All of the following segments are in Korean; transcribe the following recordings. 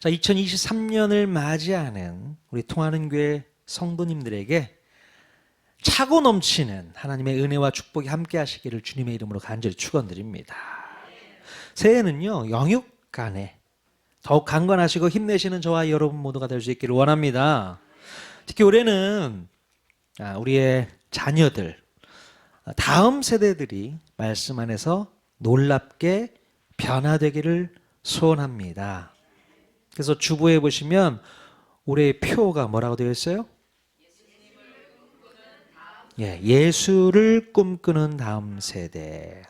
자, 2023년을 맞이하는 우리 통하는 교회 성도님들에게 차고 넘치는 하나님의 은혜와 축복이 함께 하시기를 주님의 이름으로 간절히 축원드립니다. 새해는요, 영육 간에 더욱 강건하시고 힘내시는 저와 여러분 모두가 될 수 있기를 원합니다. 특히 올해는 우리의 자녀들, 다음 세대들이 말씀 안에서 놀랍게 변화되기를 소원합니다. 그래서 주보에 보시면 올해의 표가 뭐라고 되어 있어요? 예수를 꿈꾸는 다음 세대.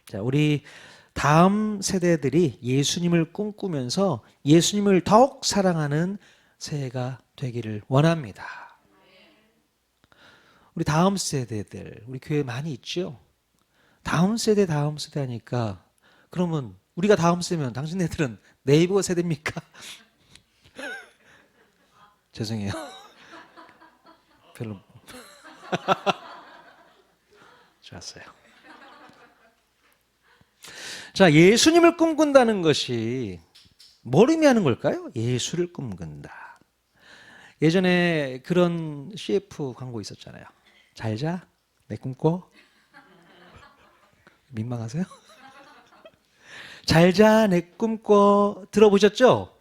자, 우리 다음 세대들이 예수님을 꿈꾸면서 예수님을 더욱 사랑하는 새해가 되기를 원합니다. 우리 다음 세대들, 우리 교회 많이 있죠? 다음 세대 하니까 그러면 우리가 다음 세대면 당신네들은 네이버 세대입니까? 죄송해요. 별로. 좋았어요. 자, 예수님을 꿈꾼다는 것이 뭘 의미하는 걸까요? 예수를 꿈꾼다. 예전에 그런 CF 광고 있었잖아요. 잘 자, 내 꿈꿔. 민망하세요? 잘 자, 내 꿈꿔. 들어보셨죠?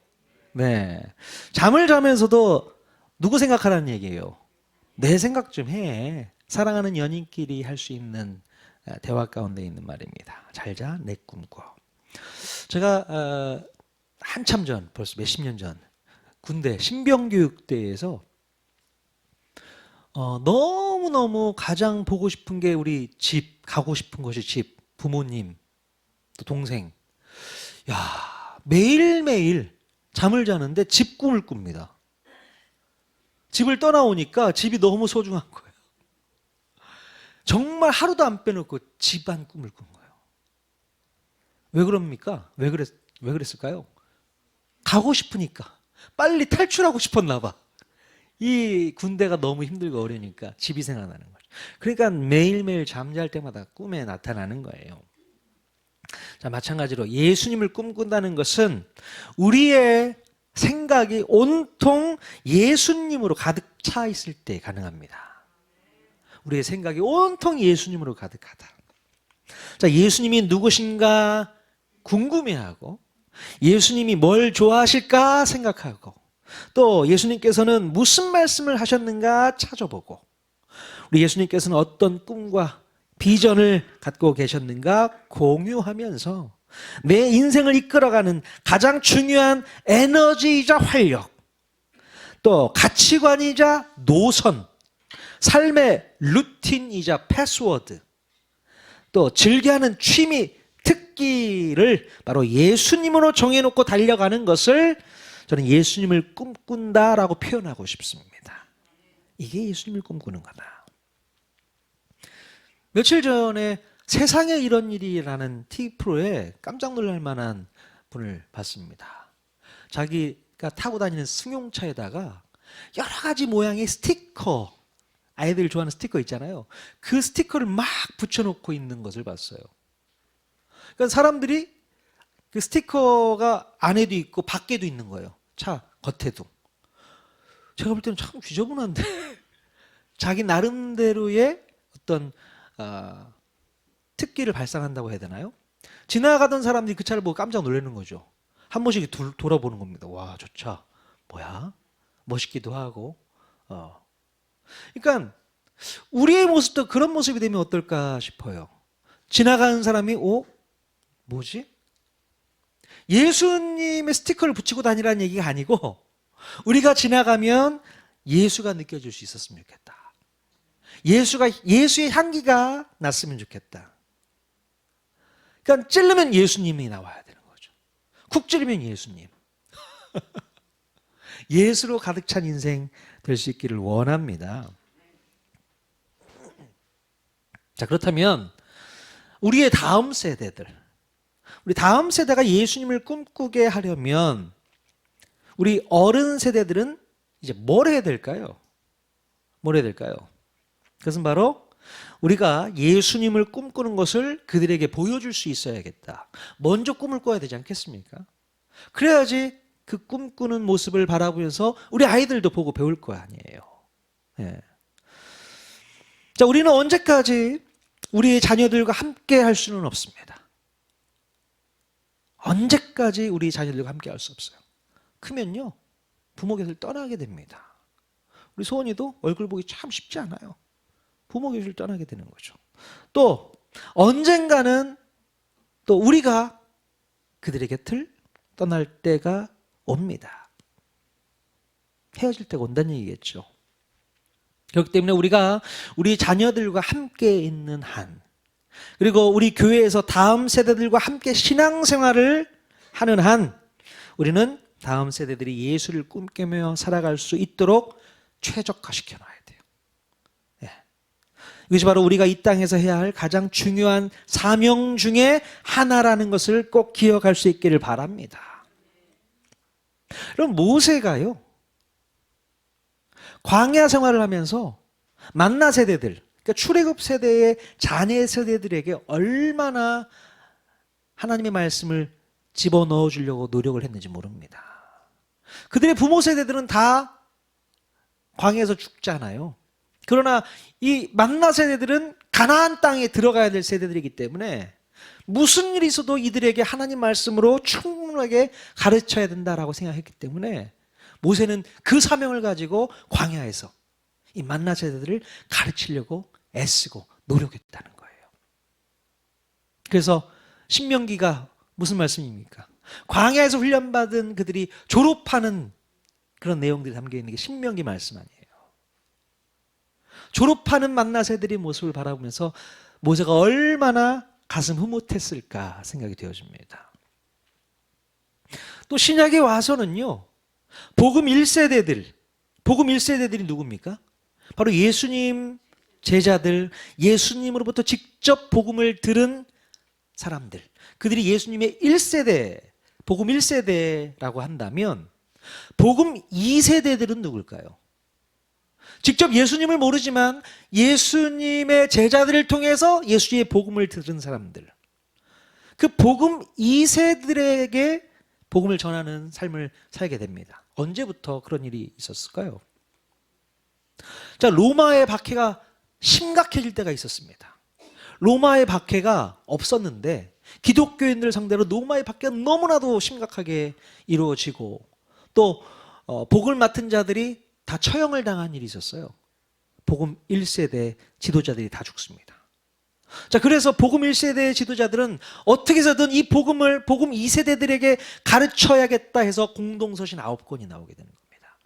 네. 잠을 자면서도 누구 생각하라는 얘기예요? 내 생각 좀 해. 사랑하는 연인끼리 할 수 있는 대화 가운데 있는 말입니다. 잘 자, 내 꿈꿔. 제가 한참 전, 벌써 몇십 년 전 군대 신병교육대에서 너무너무 가장 보고 싶은 게 우리 집, 가고 싶은 것이 집, 부모님, 또 동생. 야, 매일매일 잠을 자는데 집 꿈을 꿉니다. 집을 떠나오니까 집이 너무 소중한 거예요. 정말 하루도 안 빼놓고 집안 꿈을 꾼 거예요. 왜 그럽니까? 왜 그랬을까요? 가고 싶으니까. 빨리 탈출하고 싶었나 봐. 이 군대가 너무 힘들고 어려우니까 집이 생각나는 거죠. 그러니까 매일매일 잠잘 때마다 꿈에 나타나는 거예요. 자, 마찬가지로 예수님을 꿈꾼다는 것은 우리의 생각이 온통 예수님으로 가득 차 있을 때 가능합니다. 우리의 생각이 온통 예수님으로 가득하다. 자, 예수님이 누구신가 궁금해하고 예수님이 뭘 좋아하실까 생각하고 또 예수님께서는 무슨 말씀을 하셨는가 찾아보고 우리 예수님께서는 어떤 꿈과 비전을 갖고 계셨는가 공유하면서 내 인생을 이끌어가는 가장 중요한 에너지이자 활력, 또 가치관이자 노선, 삶의 루틴이자 패스워드, 또 즐겨하는 취미, 특기를 바로 예수님으로 정해놓고 달려가는 것을 저는 예수님을 꿈꾼다라고 표현하고 싶습니다. 이게 예수님을 꿈꾸는 거다. 며칠 전에 세상에 이런 일이라는 TV 프로에 깜짝 놀랄 만한 분을 봤습니다. 자기가 타고 다니는 승용차에다가 여러 가지 모양의 스티커, 아이들 좋아하는 스티커 있잖아요. 그 스티커를 막 붙여놓고 있는 것을 봤어요. 그러니까 사람들이 그 스티커가 안에도 있고 밖에도 있는 거예요. 차 겉에도. 제가 볼 때는 참 지저분한데 자기 나름대로의 어떤 특기를 발상한다고 해야 되나요? 지나가던 사람들이 그 차를 보고 깜짝 놀라는 거죠. 한 번씩 돌아보는 겁니다. 와, 저 차 뭐야? 멋있기도 하고. 그러니까 우리의 모습도 그런 모습이 되면 어떨까 싶어요. 지나가는 사람이 뭐지? 예수님의 스티커를 붙이고 다니라는 얘기가 아니고 우리가 지나가면 예수가 느껴질 수 있었으면 좋겠다. 예수의 향기가 났으면 좋겠다. 그러니까 찌르면 예수님이 나와야 되는 거죠. 쿡 찌르면 예수님. 예수로 가득 찬 인생 될 수 있기를 원합니다. 자, 그렇다면 우리의 다음 세대들, 우리 다음 세대가 예수님을 꿈꾸게 하려면 우리 어른 세대들은 이제 뭘 해야 될까요? 뭘 해야 될까요? 그것은 바로 우리가 예수님을 꿈꾸는 것을 그들에게 보여줄 수 있어야겠다. 먼저 꿈을 꿔야 되지 않겠습니까? 그래야지 그 꿈꾸는 모습을 바라보면서 우리 아이들도 보고 배울 거 아니에요. 예. 자, 우리는 언제까지 우리의 자녀들과 함께 할 수는 없습니다. 언제까지 우리 자녀들과 함께 할 수 없어요. 크면요, 부모 곁을 떠나게 됩니다. 우리 소원이도 얼굴 보기 참 쉽지 않아요. 부모 곁을 떠나게 되는 거죠. 또 언젠가는 또 우리가 그들의 곁을 떠날 때가 옵니다. 헤어질 때가 온다는 얘기겠죠. 그렇기 때문에 우리가 우리 자녀들과 함께 있는 한, 그리고 우리 교회에서 다음 세대들과 함께 신앙생활을 하는 한, 우리는 다음 세대들이 예수를 꿈꾸며 살아갈 수 있도록 최적화시켜 놔야 돼요. 예. 이것이 바로 우리가 이 땅에서 해야 할 가장 중요한 사명 중에 하나라는 것을 꼭 기억할 수 있기를 바랍니다. 그럼 모세가요, 광야 생활을 하면서 만나 세대들, 그러니까 출애굽 세대의 자녀 세대들에게 얼마나 하나님의 말씀을 집어넣어 주려고 노력을 했는지 모릅니다. 그들의 부모 세대들은 다 광야에서 죽잖아요. 그러나 이 만나 세대들은 가나안 땅에 들어가야 될 세대들이기 때문에 무슨 일이 있어도 이들에게 하나님 말씀으로 충분하게 가르쳐야 된다라고 생각했기 때문에 모세는 그 사명을 가지고 광야에서 이 만나 세대들을 가르치려고 애쓰고 노력했다는 거예요. 그래서 신명기가 무슨 말씀입니까? 광야에서 훈련받은 그들이 졸업하는 그런 내용들이 담겨 있는 게 신명기 말씀 아니에요. 졸업하는 만나 세대의 모습을 바라보면서 모세가 얼마나 가슴 흐뭇했을까 생각이 되어집니다. 또 신약에 와서는요, 복음 1세대들이 누굽니까? 바로 예수님 제자들, 예수님으로부터 직접 복음을 들은 사람들, 그들이 예수님의 1세대, 복음 1세대라고 한다면 복음 2세대들은 누굴까요? 직접 예수님을 모르지만 예수님의 제자들을 통해서 예수의 복음을 들은 사람들, 그 복음 2세들에게 복음을 전하는 삶을 살게 됩니다. 언제부터 그런 일이 있었을까요? 자, 로마의 박해가 심각해질 때가 있었습니다. 로마의 박해가 없었는데 기독교인들 상대로 로마의 박해가 너무나도 심각하게 이루어지고 또 복을 맡은 자들이 다 처형을 당한 일이 있었어요. 복음 1세대 지도자들이 다 죽습니다. 자, 그래서 복음 1세대 지도자들은 어떻게 해서든 이 복음을 복음 2세대들에게 가르쳐야겠다 해서 공동서신 9권이 나오게 되는 겁니다.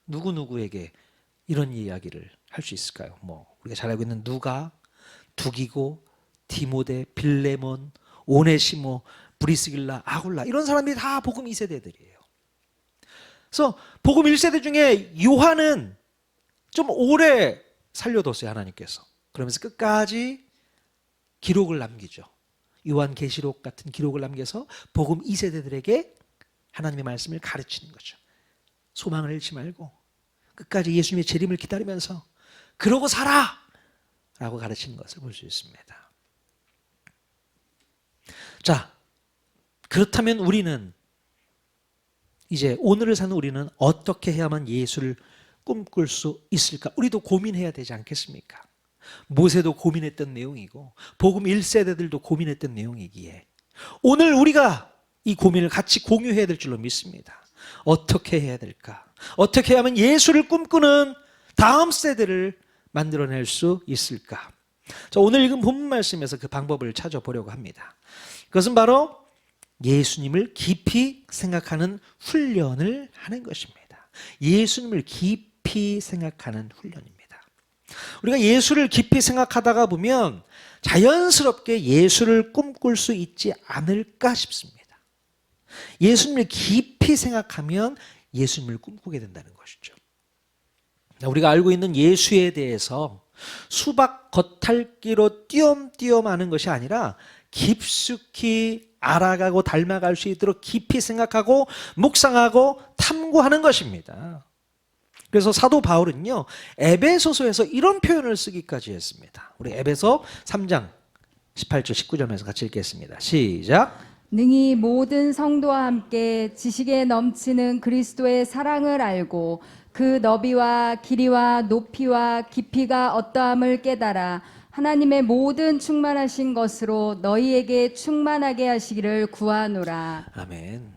누구누구에게 이런 이야기를 할 수 있을까요? 우리가 잘 알고 있는 누가, 두기고, 디모데, 빌레몬, 오네시모, 브리스길라, 아굴라, 이런 사람들이 다 복음 2세대들이에요. 그래서 복음 1세대 중에 요한은 좀 오래 살려뒀어요, 하나님께서. 그러면서 끝까지 기록을 남기죠. 요한계시록 같은 기록을 남겨서 복음 2세대들에게 하나님의 말씀을 가르치는 거죠. 소망을 잃지 말고 끝까지 예수님의 재림을 기다리면서 그러고 살아! 라고 가르치는 것을 볼 수 있습니다. 자, 그렇다면 우리는 이제 오늘을 사는 우리는 어떻게 해야만 예수를 꿈꿀 수 있을까? 우리도 고민해야 되지 않겠습니까? 모세도 고민했던 내용이고 복음 1세대들도 고민했던 내용이기에 오늘 우리가 이 고민을 같이 공유해야 될 줄로 믿습니다. 어떻게 해야 될까? 어떻게 하면 예수를 꿈꾸는 다음 세대를 만들어낼 수 있을까? 자, 오늘 읽은 본문 말씀에서 그 방법을 찾아보려고 합니다. 그것은 바로 예수님을 깊이 생각하는 훈련을 하는 것입니다. 예수님을 깊이 생각하는 훈련입니다. 우리가 예수를 깊이 생각하다가 보면 자연스럽게 예수를 꿈꿀 수 있지 않을까 싶습니다. 예수님을 깊이 생각하면 예수님을 꿈꾸게 된다는 것이죠. 우리가 알고 있는 예수에 대해서 수박 겉핥기로 띄엄띄엄 아는 것이 아니라 깊숙이 알아가고 닮아갈 수 있도록 깊이 생각하고 묵상하고 탐구하는 것입니다. 그래서 사도 바울은요, 에베소서에서 이런 표현을 쓰기까지 했습니다. 우리 에베소 3장 18절 19절에서 같이 읽겠습니다. 시작. 능히 모든 성도와 함께 지식에 넘치는 그리스도의 사랑을 알고 그 너비와 길이와 높이와 깊이가 어떠함을 깨달아 하나님의 모든 충만하신 것으로 너희에게 충만하게 하시기를 구하노라. 아멘.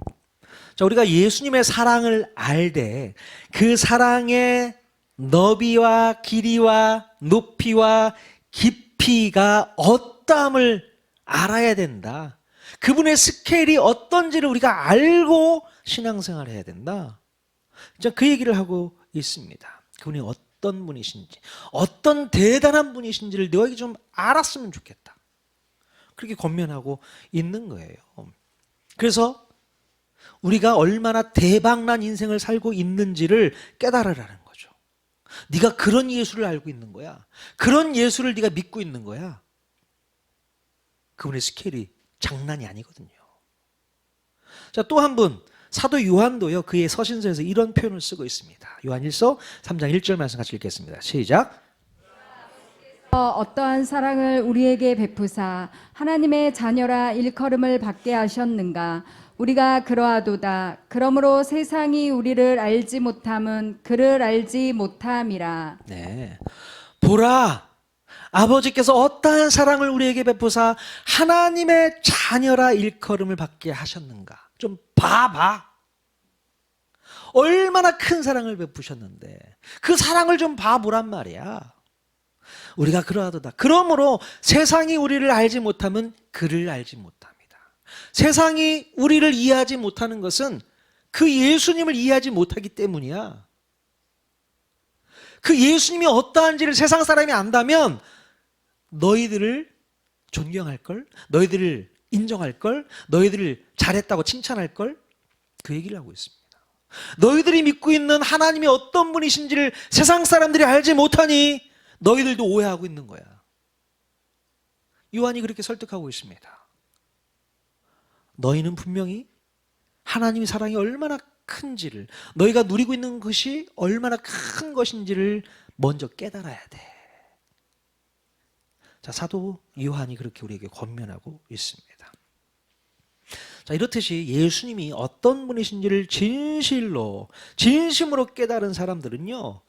자, 우리가 예수님의 사랑을 알되 그 사랑의 너비와 길이와 높이와 깊이가 어떠함을 알아야 된다. 그분의 스케일이 어떤지를 우리가 알고 신앙생활을 해야 된다. 자, 그 얘기를 하고 있습니다. 그분이 어떤 분이신지, 어떤 대단한 분이신지를 너에게 좀 알았으면 좋겠다. 그렇게 권면하고 있는 거예요. 그래서 우리가 얼마나 대박난 인생을 살고 있는지를 깨달으라는 거죠. 네가 그런 예수를 알고 있는 거야. 그런 예수를 네가 믿고 있는 거야. 그분의 스케일이 장난이 아니거든요. 자, 또 한 분, 사도 요한도요, 그의 서신서에서 이런 표현을 쓰고 있습니다. 요한 1서 3장 1절 말씀 같이 읽겠습니다. 시작. 어떠한 사랑을 우리에게 베푸사 하나님의 자녀라 일컬음을 받게 하셨는가. 우리가 그러하도다. 그러므로 세상이 우리를 알지 못함은 그를 알지 못함이라. 네. 보라, 아버지께서 어떠한 사랑을 우리에게 베푸사 하나님의 자녀라 일컬음을 받게 하셨는가. 좀 봐봐. 얼마나 큰 사랑을 베푸셨는데 그 사랑을 좀 봐보란 말이야. 우리가 그러하도다. 그러므로 세상이 우리를 알지 못하면 그를 알지 못합니다. 세상이 우리를 이해하지 못하는 것은 그 예수님을 이해하지 못하기 때문이야. 그 예수님이 어떠한지를 세상 사람이 안다면 너희들을 존경할걸, 너희들을 인정할걸, 너희들을 잘했다고 칭찬할걸, 그 얘기를 하고 있습니다. 너희들이 믿고 있는 하나님이 어떤 분이신지를 세상 사람들이 알지 못하니 너희들도 오해하고 있는 거야. 요한이 그렇게 설득하고 있습니다. 너희는 분명히 하나님의 사랑이 얼마나 큰지를, 너희가 누리고 있는 것이 얼마나 큰 것인지를 먼저 깨달아야 돼. 자, 사도 요한이 그렇게 우리에게 권면하고 있습니다. 자, 이렇듯이 예수님이 어떤 분이신지를 진심으로 깨달은 사람들은요,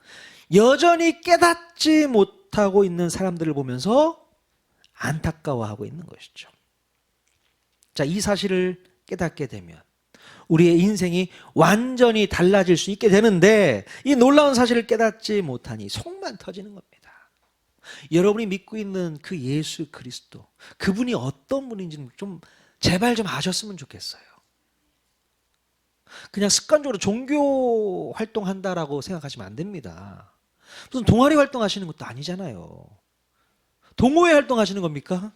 여전히 깨닫지 못하고 있는 사람들을 보면서 안타까워하고 있는 것이죠. 자, 이 사실을 깨닫게 되면 우리의 인생이 완전히 달라질 수 있게 되는데, 이 놀라운 사실을 깨닫지 못하니 속만 터지는 겁니다. 여러분이 믿고 있는 그 예수 그리스도, 그분이 어떤 분인지는 좀 제발 좀 아셨으면 좋겠어요. 그냥 습관적으로 종교 활동한다라고 생각하시면 안 됩니다. 무슨 동아리 활동하시는 것도 아니잖아요. 동호회 활동하시는 겁니까?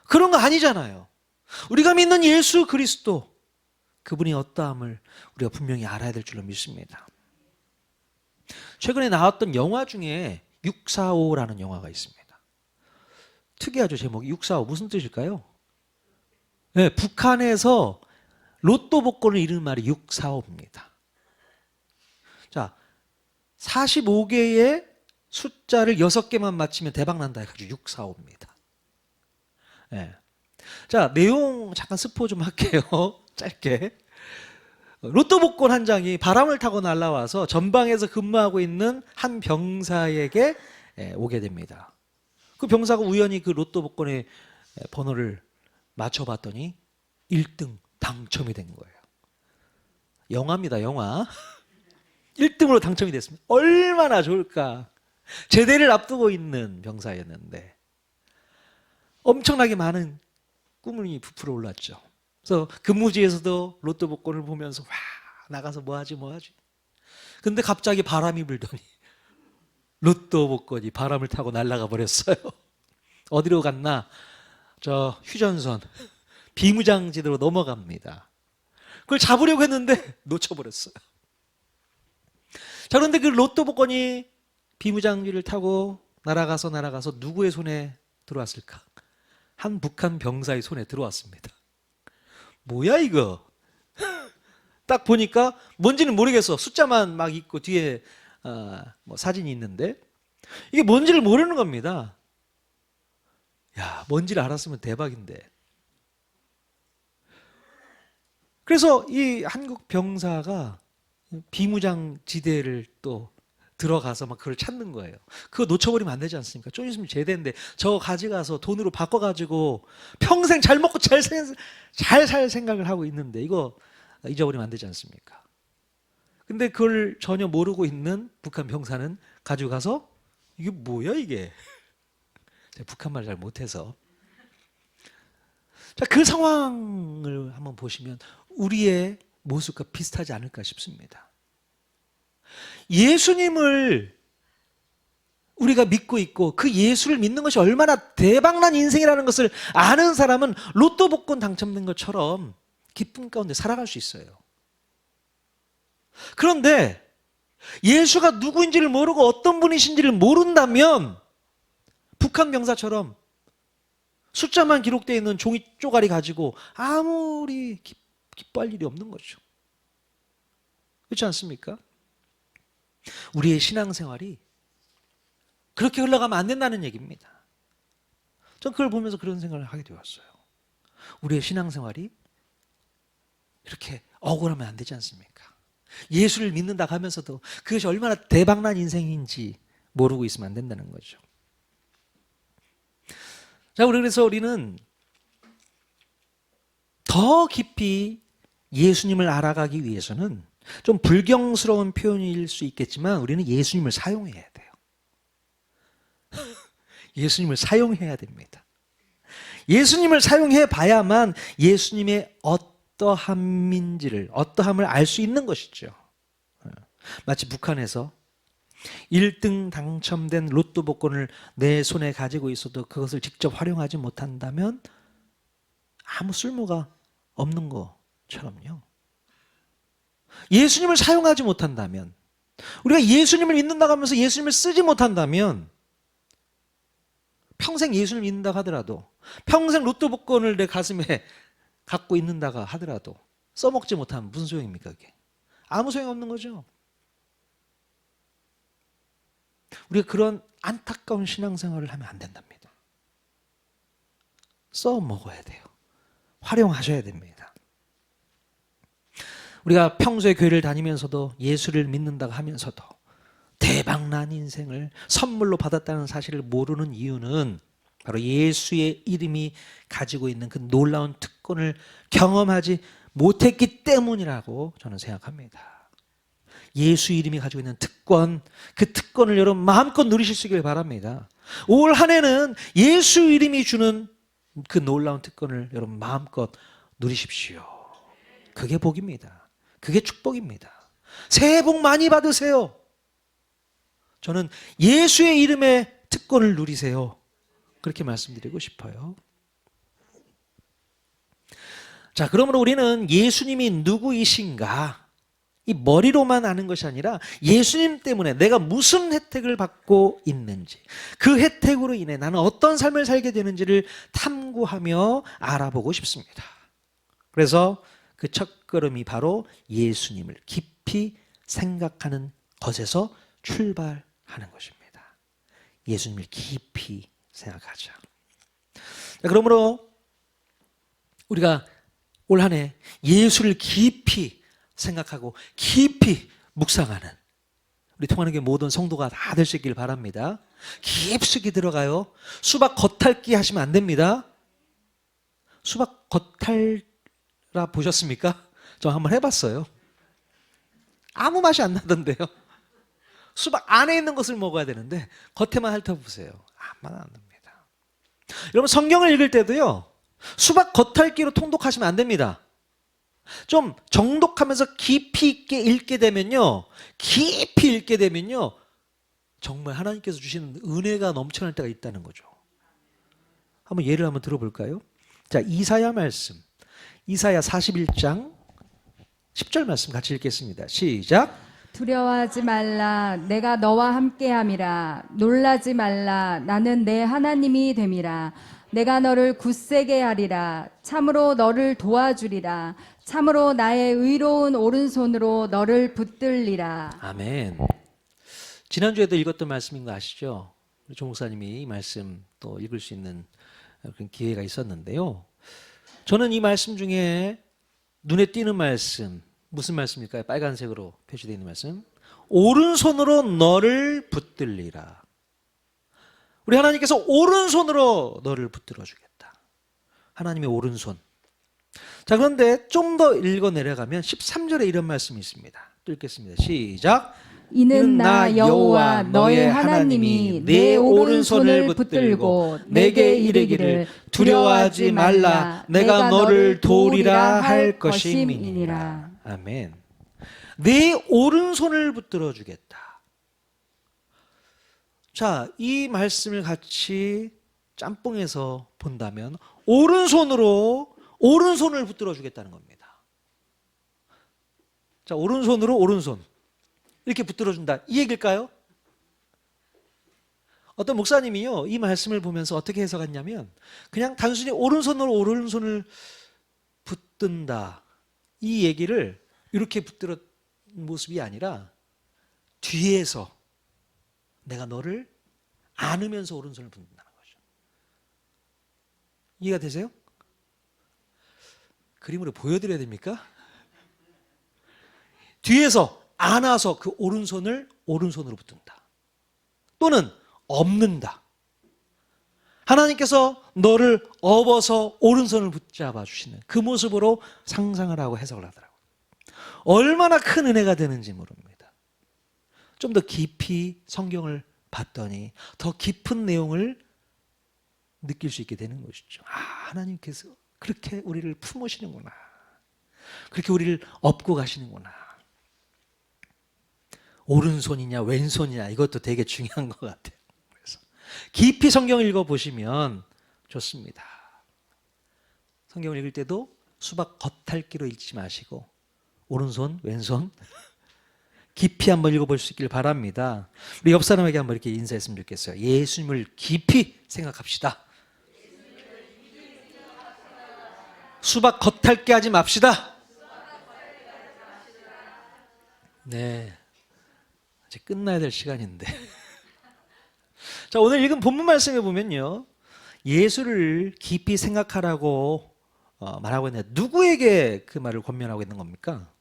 그런 거 아니잖아요. 우리가 믿는 예수 그리스도, 그분이 어떠함을 우리가 분명히 알아야 될 줄로 믿습니다. 최근에 나왔던 영화 중에 645라는 영화가 있습니다. 특이하죠, 제목이. 645 무슨 뜻일까요? 네, 북한에서 로또 복권을 이루는 말이 645입니다. 자, 45개의 숫자를 6개만 맞히면 대박 난다 해가지고 645입니다. 네. 자, 내용 잠깐 스포 좀 할게요. 짧게. 로또 복권 한 장이 바람을 타고 날아와서 전방에서 근무하고 있는 한 병사에게 오게 됩니다. 그 병사가 우연히 그 로또 복권의 번호를 맞춰봤더니 1등 당첨이 된 거예요. 영화입니다, 영화. 1등으로 당첨이 됐습니다. 얼마나 좋을까. 제대를 앞두고 있는 병사였는데 엄청나게 많은 꿈이 부풀어 올랐죠. 그래서 근무지에서도 로또 복권을 보면서 와, 나가서 뭐 하지. 근데 갑자기 바람이 불더니 로또 복권이 바람을 타고 날아가 버렸어요. 어디로 갔나? 저 휴전선 비무장지대로 넘어갑니다. 그걸 잡으려고 했는데 놓쳐버렸어요. 자, 그런데 그 로또 복권이 비무장지를 타고 날아가서 누구의 손에 들어왔을까? 한 북한 병사의 손에 들어왔습니다. 뭐야 이거? 딱 보니까 뭔지는 모르겠어. 숫자만 막 있고 뒤에 뭐 사진이 있는데 이게 뭔지를 모르는 겁니다. 야, 뭔지를 알았으면 대박인데. 그래서 이 한국 병사가 비무장 지대를 또 들어가서 막 그걸 찾는 거예요. 그거 놓쳐버리면 안 되지 않습니까? 좀 있으면 제대인데 저거 가져가서 돈으로 바꿔가지고 평생 잘 먹고 잘 살 생각을 하고 있는데 이거 잊어버리면 안 되지 않습니까? 근데 그걸 전혀 모르고 있는 북한 병사는 가지고 가서 이게 뭐야 이게? 제가 북한말 잘 못해서. 자, 그 상황을 한번 보시면 우리의 모습과 비슷하지 않을까 싶습니다. 예수님을 우리가 믿고 있고 그 예수를 믿는 것이 얼마나 대박난 인생이라는 것을 아는 사람은 로또 복권 당첨된 것처럼 기쁨 가운데 살아갈 수 있어요. 그런데 예수가 누구인지를 모르고 어떤 분이신지를 모른다면 북한 병사처럼 숫자만 기록되어 있는 종이 쪼가리 가지고 아무리 기뻐할 일이 없는 거죠. 그렇지 않습니까? 우리의 신앙생활이 그렇게 흘러가면 안 된다는 얘기입니다. 전 그걸 보면서 그런 생각을 하게 되었어요. 우리의 신앙생활이 이렇게 억울하면 안 되지 않습니까? 예수를 믿는다 하면서도 그것이 얼마나 대박난 인생인지 모르고 있으면 안 된다는 거죠. 자, 그래서 우리는 더 깊이 예수님을 알아가기 위해서는 좀 불경스러운 표현일 수 있겠지만 우리는 예수님을 사용해야 돼요. 예수님을 사용해야 됩니다. 예수님을 사용해 봐야만 예수님의 어떠함인지를, 어떠함을 알 수 있는 것이죠. 마치 북한에서 1등 당첨된 로또 복권을 내 손에 가지고 있어도 그것을 직접 활용하지 못한다면 아무 쓸모가 없는 것처럼요. 예수님을 사용하지 못한다면, 우리가 예수님을 믿는다고 하면서 예수님을 쓰지 못한다면 평생 예수님을 믿는다고 하더라도, 평생 로또 복권을 내 가슴에 갖고 있는다고 하더라도 써먹지 못하면 무슨 소용입니까? 그게 아무 소용 없는 거죠. 우리가 그런 안타까운 신앙생활을 하면 안 된답니다. 써먹어야 돼요. 활용하셔야 됩니다. 우리가 평소에 교회를 다니면서도 예수를 믿는다고 하면서도 대박난 인생을 선물로 받았다는 사실을 모르는 이유는 바로 예수의 이름이 가지고 있는 그 놀라운 특권을 경험하지 못했기 때문이라고 저는 생각합니다. 예수 이름이 가지고 있는 특권, 그 특권을 여러분 마음껏 누리실 수 있길 바랍니다. 올 한 해는 예수 이름이 주는 그 놀라운 특권을 여러분 마음껏 누리십시오. 그게 복입니다. 그게 축복입니다. 새해 복 많이 받으세요. 저는 예수의 이름의 특권을 누리세요. 그렇게 말씀드리고 싶어요. 자, 그러므로 우리는 예수님이 누구이신가, 이 머리로만 아는 것이 아니라 예수님 때문에 내가 무슨 혜택을 받고 있는지, 그 혜택으로 인해 나는 어떤 삶을 살게 되는지를 탐구하며 알아보고 싶습니다. 그래서 그 첫걸음이 바로 예수님을 깊이 생각하는 것에서 출발하는 것입니다. 예수님을 깊이 생각하자. 그러므로 우리가 올 한 해 예수를 깊이 생각하고 깊이 묵상하는 우리 통하는 모든 성도가 다 될 수 있길 바랍니다. 깊숙이 들어가요. 수박 겉핥기 하시면 안 됩니다. 수박 겉핥아 보셨습니까? 저 한번 해봤어요. 아무 맛이 안 나던데요. 수박 안에 있는 것을 먹어야 되는데 겉에만 핥아보세요. 아무 맛 안 납니다. 여러분 성경을 읽을 때도요, 수박 겉핥기로 통독하시면 안 됩니다. 좀 정독하면서 깊이 있게 읽게 되면요, 깊이 읽게 되면요, 정말 하나님께서 주시는 은혜가 넘쳐날 때가 있다는 거죠. 한번 예를 한번 들어볼까요? 자, 이사야 말씀, 이사야 41장 10절 말씀 같이 읽겠습니다. 시작. 두려워하지 말라, 내가 너와 함께함이라. 놀라지 말라, 나는 내 하나님이 됨이라. 내가 너를 굳세게 하리라. 참으로 너를 도와주리라. 참으로 나의 의로운 오른손으로 너를 붙들리라. 아멘. 지난주에도 읽었던 말씀인 거 아시죠? 조 목사님이 이 말씀 또 읽을 수 있는 그런 기회가 있었는데요. 저는 이 말씀 중에 눈에 띄는 말씀, 무슨 말씀일까요? 빨간색으로 표시되어 있는 말씀. 오른손으로 너를 붙들리라. 우리 하나님께서 오른손으로 너를 붙들어 주겠다. 하나님의 오른손. 자, 그런데 좀 더 읽어 내려가면 13절에 이런 말씀이 있습니다. 또 읽겠습니다. 시작. 이는 나 여호와 너의 하나님이 내 오른손을 붙들고 내게 이르기를 두려워하지 말라 내가 너를 도우리라 할 것임이니라. 아멘. 내 오른손을 붙들어 주겠다. 자, 이 말씀을 같이 짬뽕해서 본다면 오른손을 붙들어 주겠다는 겁니다. 자, 오른손으로 오른손 이렇게 붙들어 준다. 이 얘기일까요? 어떤 목사님이요, 이 말씀을 보면서 어떻게 해석했냐면 그냥 단순히 오른손으로 오른손을 붙든다, 이 얘기를 이렇게 붙들어 모습이 아니라 뒤에서 내가 너를 안으면서 오른손을 붙는다는 거죠. 이해가 되세요? 그림으로 보여드려야 됩니까? 뒤에서 안아서 그 오른손을 오른손으로 붙든다. 또는 업는다. 하나님께서 너를 업어서 오른손을 붙잡아 주시는 그 모습으로 상상을 하고 해석을 하더라고요. 얼마나 큰 은혜가 되는지 모릅니다. 좀 더 깊이 성경을 봤더니 더 깊은 내용을 느낄 수 있게 되는 것이죠. 아, 하나님께서 그렇게 우리를 품으시는구나. 그렇게 우리를 업고 가시는구나. 오른손이냐 왼손이냐 이것도 되게 중요한 것 같아요. 그래서 깊이 성경을 읽어보시면 좋습니다. 성경을 읽을 때도 수박 겉핥기로 읽지 마시고 오른손 왼손 깊이 한번 읽어볼 수 있길 바랍니다. 우리 옆 사람에게 한번 이렇게 인사했으면 좋겠어요. 예수님을 깊이 생각합시다. 수박 겉핥기 하지 맙시다. 네, 이제 끝나야 될 시간인데. 자, 오늘 읽은 본문 말씀에 보면요, 예수를 깊이 생각하라고 말하고 있는데 누구에게 그 말을 권면하고 있는 겁니까?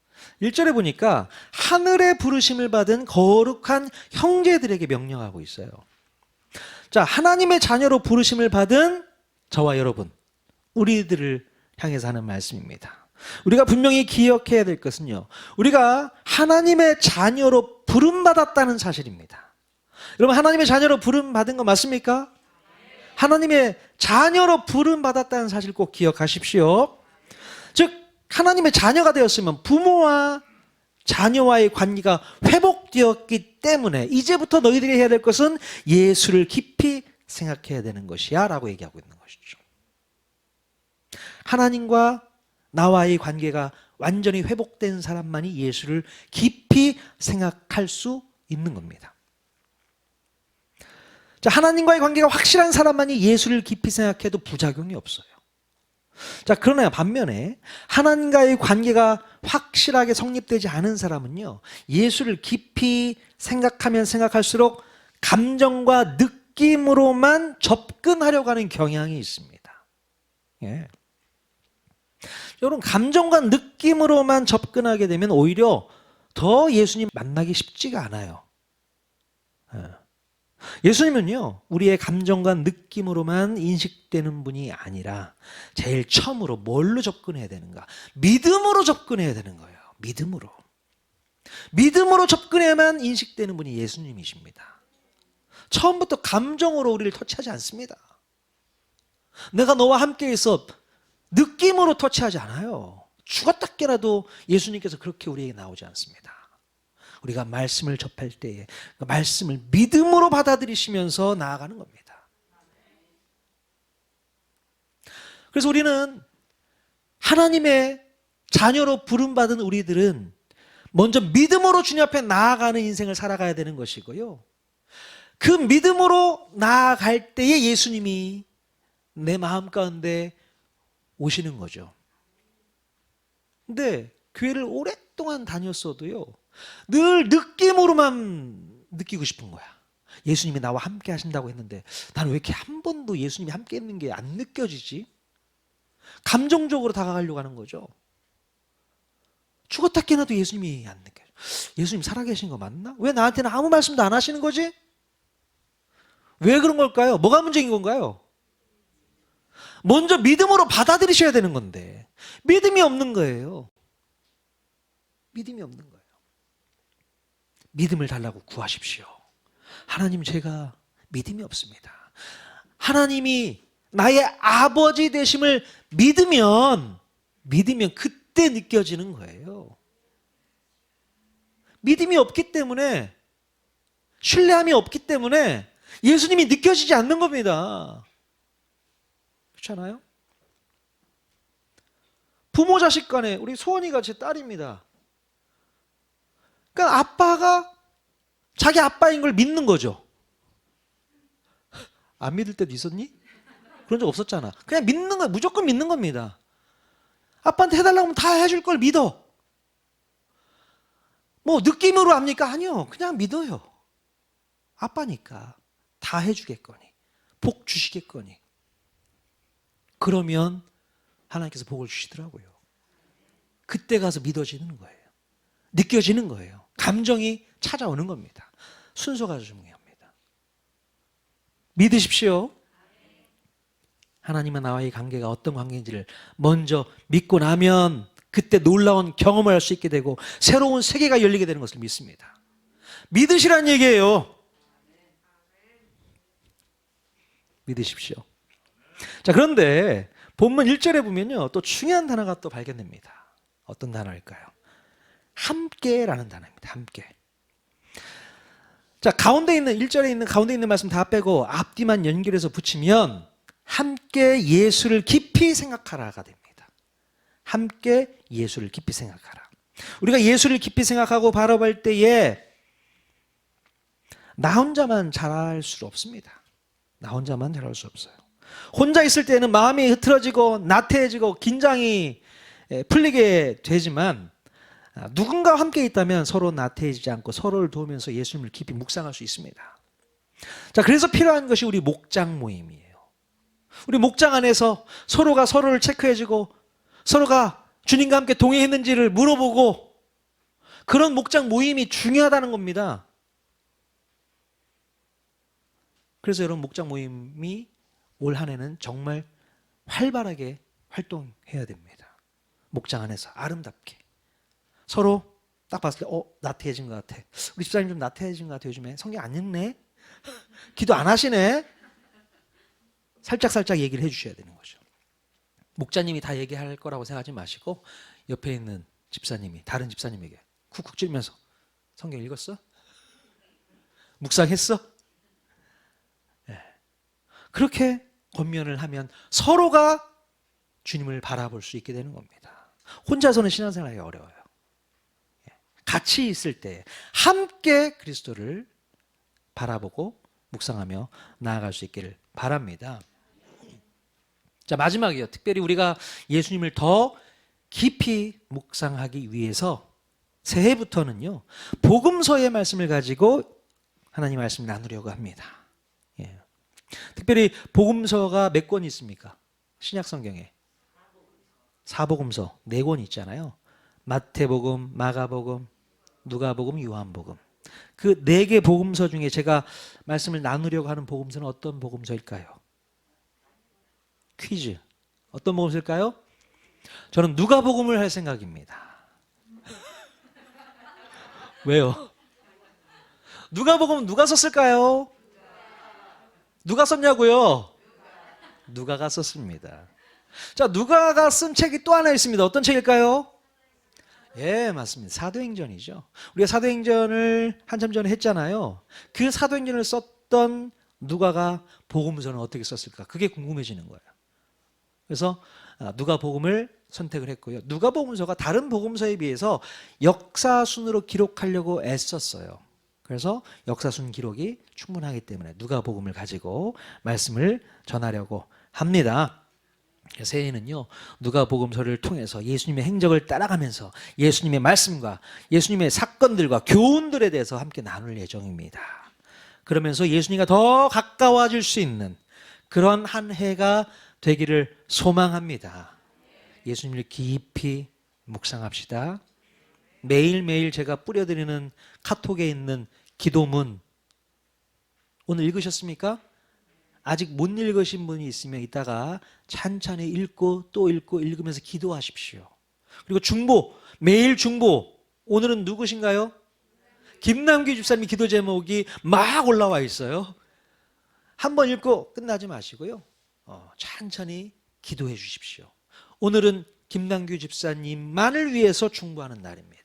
1절에 보니까 하늘의 부르심을 받은 거룩한 형제들에게 명령하고 있어요. 자, 하나님의 자녀로 부르심을 받은 저와 여러분, 우리들을 향해서 하는 말씀입니다. 우리가 분명히 기억해야 될 것은요, 우리가 하나님의 자녀로 부름받았다는 사실입니다. 여러분, 하나님의 자녀로 부름받은 거 맞습니까? 하나님의 자녀로 부름받았다는 사실 꼭 기억하십시오. 즉 하나님의 자녀가 되었으면 부모와 자녀와의 관계가 회복되었기 때문에 이제부터 너희들이 해야 될 것은 예수를 깊이 생각해야 되는 것이야 라고 얘기하고 있는 것이죠. 하나님과 나와의 관계가 완전히 회복된 사람만이 예수를 깊이 생각할 수 있는 겁니다. 자, 하나님과의 관계가 확실한 사람만이 예수를 깊이 생각해도 부작용이 없어요. 자, 그러나 반면에 하나님과의 관계가 확실하게 성립되지 않은 사람은요, 예수를 깊이 생각하면 생각할수록 감정과 느낌으로만 접근하려고 하는 경향이 있습니다. 예. 여러분, 감정과 느낌으로만 접근하게 되면 오히려 더 예수님 만나기 쉽지가 않아요. 예수님은요, 우리의 감정과 느낌으로만 인식되는 분이 아니라 제일 처음으로 뭘로 접근해야 되는가? 믿음으로 접근해야 되는 거예요. 믿음으로 접근해야만 인식되는 분이 예수님이십니다. 처음부터 감정으로 우리를 터치하지 않습니다. 내가 너와 함께 있어 느낌으로 터치하지 않아요. 죽었다 깨라도 예수님께서 그렇게 우리에게 나오지 않습니다. 우리가 말씀을 접할 때에 그 말씀을 믿음으로 받아들이시면서 나아가는 겁니다. 그래서 우리는 하나님의 자녀로 부름받은 우리들은 먼저 믿음으로 주님 앞에 나아가는 인생을 살아가야 되는 것이고요, 그 믿음으로 나아갈 때에 예수님이 내 마음 가운데 오시는 거죠. 근데 교회를 오랫동안 다녔어도요, 늘 느낌으로만 느끼고 싶은 거야. 예수님이 나와 함께 하신다고 했는데 나는 왜 이렇게 한 번도 예수님이 함께 있는 게 안 느껴지지? 감정적으로 다가가려고 하는 거죠. 죽었다 깨어나도 예수님이 안 느껴져. 예수님 살아계신 거 맞나? 왜 나한테는 아무 말씀도 안 하시는 거지? 왜 그런 걸까요? 뭐가 문제인 건가요? 먼저 믿음으로 받아들이셔야 되는 건데 믿음이 없는 거예요. 믿음이 없는 거예요. 믿음을 달라고 구하십시오. 하나님, 제가 믿음이 없습니다. 하나님이 나의 아버지 되심을 믿으면 그때 느껴지는 거예요. 믿음이 없기 때문에, 신뢰함이 없기 때문에 예수님이 느껴지지 않는 겁니다. 그렇지 않아요? 부모 자식 간에, 우리 소원이가 제 딸입니다. 그러니까 아빠가 자기 아빠인 걸 믿는 거죠. 안 믿을 때도 있었니? 그런 적 없었잖아. 그냥 믿는 거야. 무조건 믿는 겁니다. 아빠한테 해달라고 하면 다 해줄 걸 믿어. 뭐 느낌으로 합니까? 아니요. 그냥 믿어요. 아빠니까 다 해주겠거니, 복 주시겠거니. 그러면 하나님께서 복을 주시더라고요. 그때 가서 믿어지는 거예요. 느껴지는 거예요. 감정이 찾아오는 겁니다. 순서가 중요합니다. 믿으십시오. 하나님과 나와의 관계가 어떤 관계인지를 먼저 믿고 나면 그때 놀라운 경험을 할 수 있게 되고 새로운 세계가 열리게 되는 것을 믿습니다. 믿으시란 얘기예요. 믿으십시오. 자, 그런데 본문 1절에 보면요, 또 중요한 단어가 또 발견됩니다. 어떤 단어일까요? 함께라는 단어입니다. 함께. 자, 가운데 있는 1절에 있는 가운데 있는 말씀 다 빼고 앞뒤만 연결해서 붙이면 함께 예수를 깊이 생각하라가 됩니다. 함께 예수를 깊이 생각하라. 우리가 예수를 깊이 생각하고 바라볼 때에 나 혼자만 잘할 수 없습니다. 나 혼자만 잘할 수 없어요. 혼자 있을 때는 마음이 흐트러지고 나태해지고 긴장이 풀리게 되지만 누군가와 함께 있다면 서로 나태해지지 않고 서로를 도우면서 예수님을 깊이 묵상할 수 있습니다. 자, 그래서 필요한 것이 우리 목장 모임이에요. 우리 목장 안에서 서로가 서로를 체크해주고 서로가 주님과 함께 동행했는지를 물어보고 그런 목장 모임이 중요하다는 겁니다. 그래서 여러분, 목장 모임이 올 한 해는 정말 활발하게 활동해야 됩니다. 목장 안에서 아름답게 서로 딱 봤을 때 나태해진 것 같아. 우리 집사님 좀 나태해진 것 같아. 요즘에 성경 안 읽네? 기도 안 하시네? 살짝 얘기를 해주셔야 되는 거죠. 목자님이 다 얘기할 거라고 생각하지 마시고 옆에 있는 집사님이 다른 집사님에게 쿡쿡 찌르면서 성경 읽었어? 묵상했어? 네. 그렇게 권면을 하면 서로가 주님을 바라볼 수 있게 되는 겁니다. 혼자서는 신앙생활이 어려워요. 같이 있을 때 함께 그리스도를 바라보고 묵상하며 나아갈 수 있기를 바랍니다. 자, 마지막이요. 특별히 우리가 예수님을 더 깊이 묵상하기 위해서 새해부터는요, 복음서의 말씀을 가지고 하나님 말씀을 나누려고 합니다. 예. 특별히 복음서가 몇 권 있습니까? 신약 성경에 사복음서 4권 있잖아요. 마태복음, 마가복음, 누가복음, 요한복음. 그 4개 복음서 중에 제가 말씀을 나누려고 하는 복음서는 어떤 복음서일까요? 퀴즈. 어떤 복음서일까요? 저는 누가복음을 할 생각입니다. 왜요? 누가복음은 누가 썼을까요? 누가 썼냐고요? 누가가 썼습니다. 자, 누가가 쓴 책이 또 하나 있습니다. 어떤 책일까요? 예, 맞습니다. 사도행전이죠. 우리가 사도행전을 한참 전에 했잖아요. 그 사도행전을 썼던 누가가 복음서는 어떻게 썼을까? 그게 궁금해지는 거예요. 그래서 누가복음을 선택을 했고요. 누가복음서가 다른 복음서에 비해서 역사순으로 기록하려고 애썼어요. 그래서 역사순 기록이 충분하기 때문에 누가복음을 가지고 말씀을 전하려고 합니다. 새해에는요, 누가복음서를 통해서 예수님의 행적을 따라가면서 예수님의 말씀과 예수님의 사건들과 교훈들에 대해서 함께 나눌 예정입니다. 그러면서 예수님과 더 가까워질 수 있는 그런 한 해가 되기를 소망합니다. 예수님을 깊이 묵상합시다. 매일매일 제가 뿌려드리는 카톡에 있는 기도문 오늘 읽으셨습니까? 아직 못 읽으신 분이 있으면 이따가 찬찬히 읽고 또 읽고 읽으면서 기도하십시오. 그리고 중보, 매일 중보. 오늘은 누구신가요? 김남규 집사님 기도 제목이 막 올라와 있어요. 한번 읽고 끝나지 마시고요. 천천히 기도해 주십시오. 오늘은 김남규 집사님만을 위해서 중보하는 날입니다.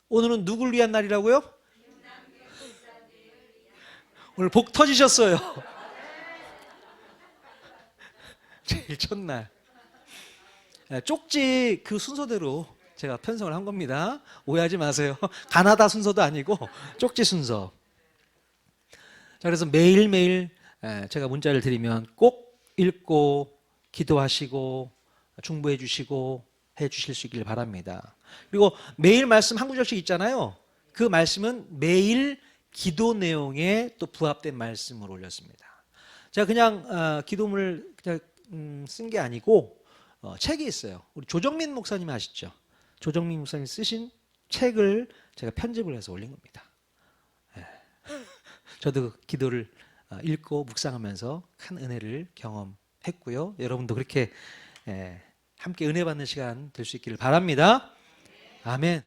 오늘은 누굴 위한 날이라고요? 오늘 복 터지셨어요. 제일 첫날. 쪽지 그 순서대로 제가 편성을 한 겁니다. 오해하지 마세요. 가나다 순서도 아니고 쪽지 순서. 자, 그래서 매일매일 제가 문자를 드리면 꼭 읽고 기도하시고 중보해 주시고 해 주실 수 있길 바랍니다. 그리고 매일 말씀 한 구절씩 있잖아요. 그 말씀은 매일 기도 내용에 또 부합된 말씀을 올렸습니다. 제가 그냥 기도문을 그냥 쓴 게 아니고 책이 있어요. 우리 조정민 목사님 아시죠? 조정민 목사님 쓰신 책을 제가 편집을 해서 올린 겁니다. 저도 기도를 읽고 묵상하면서 큰 은혜를 경험했고요. 여러분도 그렇게 함께 은혜 받는 시간 될 수 있기를 바랍니다. 아멘.